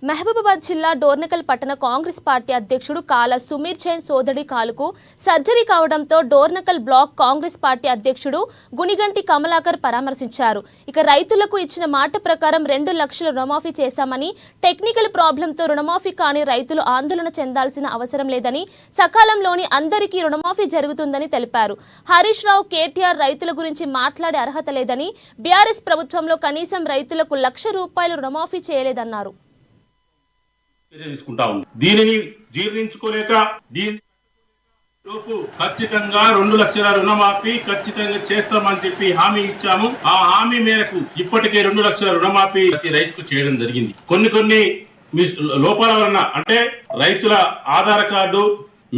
మహబూబాబాద్ జిల్లా డోర్నకల్ పట్టణ కాంగ్రెస్ పార్టీ అధ్యక్షుడు కాల సుమీర్ జైన్ సోదరి కాలుకు సర్జరీ కావడంతో డోర్నకల్ బ్లాక్ కాంగ్రెస్ పార్టీ అధ్యక్షుడు గునిగంటి కమలాకర్ పరామర్శించారు. ఇక రైతులకు ఇచ్చిన మాట ప్రకారం 2 లక్షల రుణమాఫీ చేశామని, టెక్నికల్ ప్రాబ్లంతో రుణమాఫీ కాని రైతులు ఆందోళన చెందాల్సిన అవసరం లేదని, సకాలంలోని అందరికీ రుణమాఫీ జరుగుతుందని తెలిపారు. హరీష్ రావు కేటీఆర్ రైతుల గురించి మాట్లాడే అర్హత లేదని, బీఆర్ఎస్ ప్రభుత్వంలో కనీసం రైతులకు ₹1,00,000 రుణమాఫీ చేయలేదన్నారు. దీనిని జీర్ణించుకోలేక ఖచ్చితంగా 2 లక్షల రుణమాఫీ ఖచ్చితంగా చేస్తామని చెప్పి హామీ ఇచ్చాము. ఆ హామీ మేరకు ఇప్పటికే 2 లక్షల రుణమాఫీ ప్రతి రైతుకు చేయడం జరిగింది. కొన్ని లోపాల వలన, అంటే రైతుల ఆధార్ కార్డు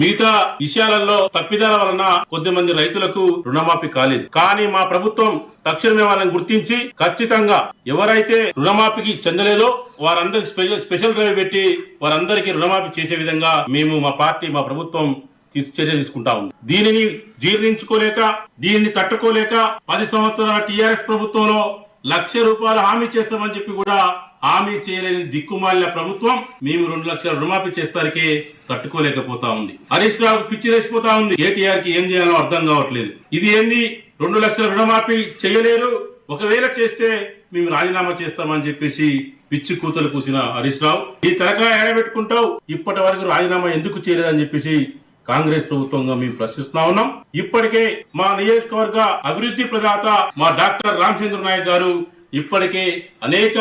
మిగతా విషయాలలో తప్పిదాల వలన కొద్దిమంది రైతులకు రుణమాఫీ కాలేదు. కానీ మా ప్రభుత్వం తక్షణమే వాళ్ళని గుర్తించి ఖచ్చితంగా ఎవరైతే రుణమాఫీకి చెందలేదో వారందరికి స్పెషల్ డ్రైవ్ పెట్టి వారందరికీ రుణమాఫీ చేసే విధంగా మేము మా ప్రభుత్వం చర్య తీసుకుంటా ఉంది. దీనిని జీర్ణించుకోలేక, దీనిని తట్టుకోలేక 10 సంవత్సరాల టీఆర్ఎస్ ప్రభుత్వంలో ₹1,00,000 హామీ చేస్తామని చెప్పి కూడా హామీ చేయలేని దిక్కుమాలిన ప్రభుత్వం మేము 2 లక్షల రుణమాఫీ చేస్తానికే తట్టుకోలేకపోతా ఉంది. హరీష్ రావు పిచ్చి వేసిపోతా ఉంది. కేటీఆర్ కి ఏం చేయాలో అర్థం కావట్లేదు. ఇది ఏంది, 2 లక్షల రుణమాఫీ చేయలేరు, ఒకవేళ చేస్తే మేము రాజీనామా చేస్తామని చెప్పేసి పిచ్చి కూతలు కూసిన హరీష్ రావు, ఈ తరకాయ ఏడబెట్టుకుంటావు, ఇప్పటి వరకు రాజీనామా ఎందుకు చేయలేదని చెప్పేసి కాంగ్రెస్ ప్రభుత్వంగా మేము ప్రశ్నిస్తా ఉన్నాం. ఇప్పటికే మా నియోజకవర్గ అభివృద్ధి ప్రదాత మా డాక్టర్ రామచంద్ర నాయక్ గారు ఇప్పటికే అనేక